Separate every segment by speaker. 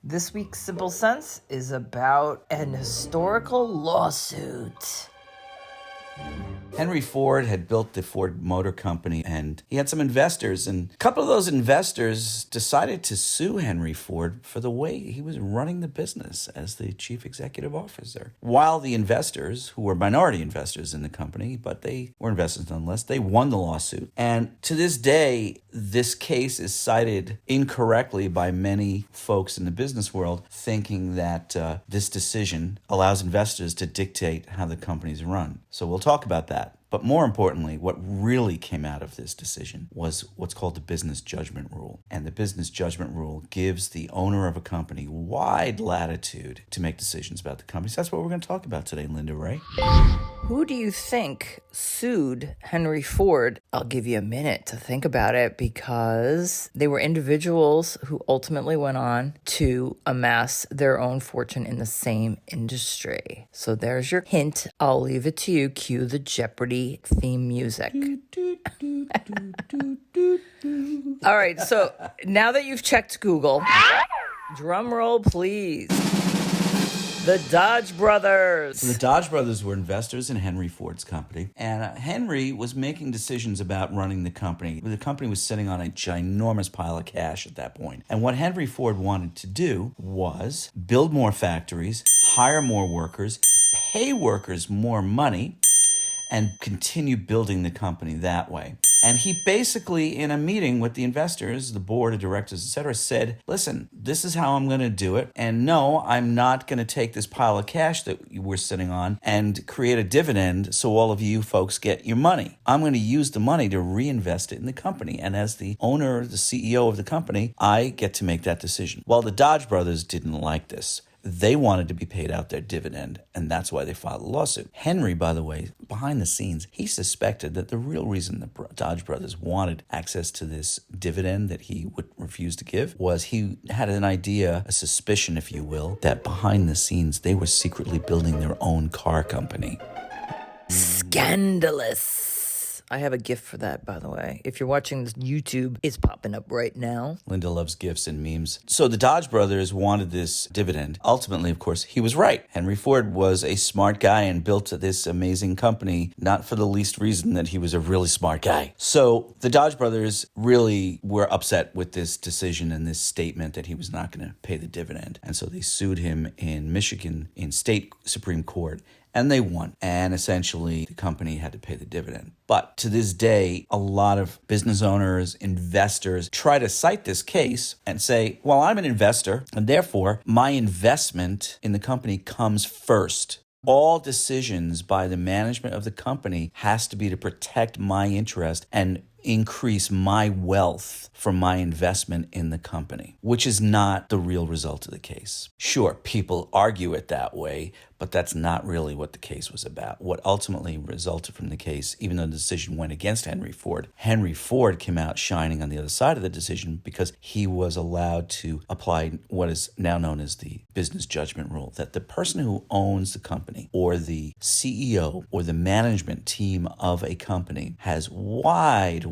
Speaker 1: This week's Simple Sense is about an historical lawsuit.
Speaker 2: Henry Ford had built the Ford Motor Company, and he had some investors, and a couple of those investors decided to sue Henry Ford for the way he was running the business as the chief executive officer. While the investors, who were minority investors in the company, but they were investors nonetheless, they won the lawsuit. And to this day, this case is cited incorrectly by many folks in the business world, thinking that this decision allows investors to dictate how the company's run. So we'll talk about that. But more importantly, what really came out of this decision was what's called the Business Judgement Rule. And the Business Judgement Rule gives the owner of a company wide latitude to make decisions about the company. So that's what we're going to talk about today, Linda Ray.
Speaker 1: Who do you think sued Henry Ford? I'll give you a minute to think about it, because they were individuals who ultimately went on to amass their own fortune in the same industry. So there's your hint. I'll leave it to you. Cue the Jeopardy theme music. All right, so now that you've checked Google, drum roll, please. The Dodge Brothers.
Speaker 2: So the Dodge Brothers were investors in Henry Ford's company, and Henry was making decisions about running the company. The company was sitting on a ginormous pile of cash at that point. And what Henry Ford wanted to do was build more factories, hire more workers, pay workers more money, and continue building the company that way. And he basically, in a meeting with the investors, the board of directors, etc., said, listen, this is how I'm going to do it. And no, I'm not going to take this pile of cash that we're sitting on and create a dividend so all of you folks get your money. I'm going to use the money to reinvest it in the company. And as the owner, the CEO of the company, I get to make that decision. Well, the Dodge brothers didn't like this. They wanted to be paid out their dividend, and that's why they filed a lawsuit. Henry, by the way, behind the scenes, he suspected that the real reason the Dodge brothers wanted access to this dividend that he would refuse to give was he had an idea, a suspicion, if you will, that behind the scenes they were secretly building their own car company.
Speaker 1: Scandalous. I have a gift for that, by the way. If you're watching this YouTube, it's popping up right now.
Speaker 2: Linda loves gifs and memes. So the Dodge brothers wanted this dividend. Ultimately, of course, he was right. Henry Ford was a smart guy and built this amazing company, not for the least reason that he was a really smart guy. So the Dodge brothers really were upset with this decision and this statement that he was not going to pay the dividend. And so they sued him in Michigan in state Supreme Court. And they won. And essentially, the company had to pay the dividend. But to this day, a lot of business owners, investors try to cite this case and say, well, I'm an investor, and therefore my investment in the company comes first. All decisions by the management of the company has to be to protect my interest and increase my wealth from my investment in the company, which is not the real result of the case. Sure, people argue it that way, but that's not really what the case was about. What ultimately resulted from the case, even though the decision went against Henry Ford came out shining on the other side of the decision because he was allowed to apply what is now known as the Business Judgement Rule, that the person who owns the company or the CEO or the management team of a company has wide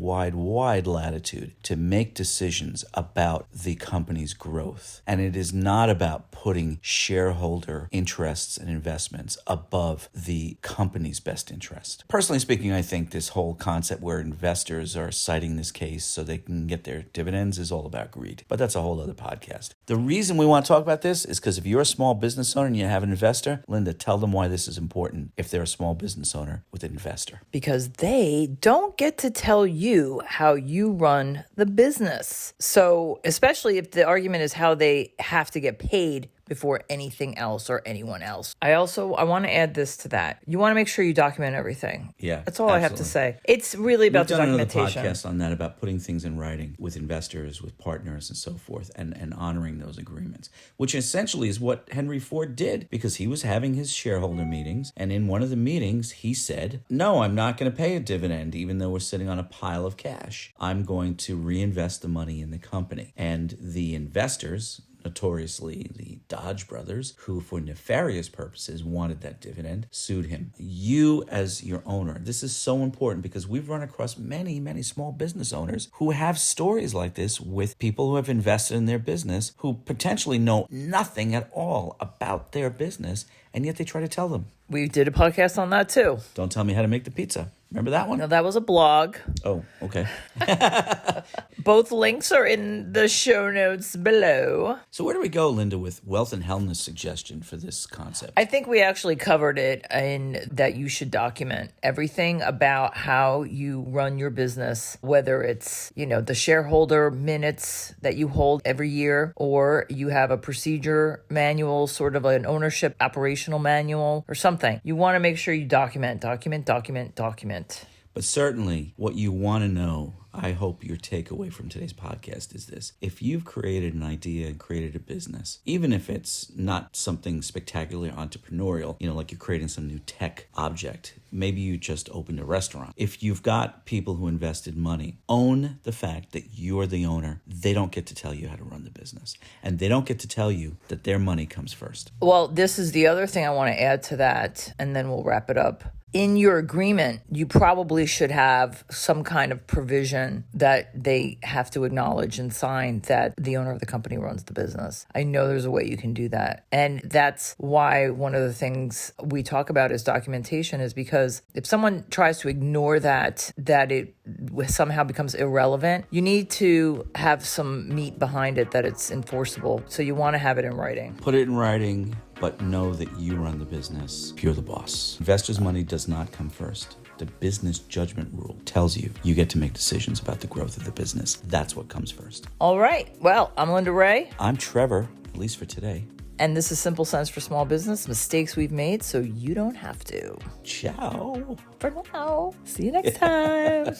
Speaker 2: latitude to make decisions about the company's growth. And it is not about putting shareholder interests and investments above the company's best interest. Personally speaking, I think this whole concept where investors are citing this case so they can get their dividends is all about greed. But that's a whole other podcast. The reason we want to talk about this is because if you're a small business owner and you have an investor, Linda, tell them why this is important if they're a small business owner with an investor.
Speaker 1: Because they don't get to tell you how you run the business. So especially if the argument is how they have to get paid before anything else or anyone else. I want to add this to that. You want to make sure you document everything.
Speaker 2: Yeah,
Speaker 1: that's all absolutely. I have to say. It's really about the documentation.
Speaker 2: We've done another podcast on that, about putting things in writing with investors, with partners, and so forth, and honoring those agreements, which essentially is what Henry Ford did, because he was having his shareholder meetings, and in one of the meetings, he said, no, I'm not going to pay a dividend, even though we're sitting on a pile of cash. I'm going to reinvest the money in the company. And the investors, notoriously the Dodge brothers, who for nefarious purposes wanted that dividend, sued him. You as your owner, this is so important because we've run across many, many small business owners who have stories like this with people who have invested in their business who potentially know nothing at all about their business, and yet they try to tell them.
Speaker 1: We did a podcast on that too.
Speaker 2: Don't tell me how to make the pizza. Remember that one?
Speaker 1: No, that was a blog.
Speaker 2: Oh, okay.
Speaker 1: Both links are in the show notes below.
Speaker 2: So where do we go, Linda, with wealth and wellness suggestion for this concept?
Speaker 1: I think we actually covered it in that you should document everything about how you run your business, whether it's, the shareholder minutes that you hold every year, or you have a procedure manual, sort of an ownership operational manual or something. You want to make sure you document.
Speaker 2: But certainly what you want to know, I hope your takeaway from today's podcast is this. If you've created an idea and created a business, even if it's not something spectacularly entrepreneurial, like you're creating some new tech object, maybe you just opened a restaurant. If you've got people who invested money, own the fact that you're the owner. They don't get to tell you how to run the business. And they don't get to tell you that their money comes first.
Speaker 1: Well, this is the other thing I want to add to that, and then we'll wrap it up. In your agreement, you probably should have some kind of provision that they have to acknowledge and sign that the owner of the company runs the business. I know there's a way you can do that. And that's why one of the things we talk about is documentation, is because if someone tries to ignore that it somehow becomes irrelevant, you need to have some meat behind it that it's enforceable. So you want to have it in writing.
Speaker 2: Put it in writing, but know that you run the business. You're the boss. Investors' money does not come first. The Business Judgement Rule tells you get to make decisions about the growth of the business. That's what comes first.
Speaker 1: All right. Well, I'm Linda Ray.
Speaker 2: I'm Trevor, at least for today.
Speaker 1: And this is Simple Sense for Small Business, mistakes we've made so you don't have to.
Speaker 2: Ciao.
Speaker 1: For now. See you next time.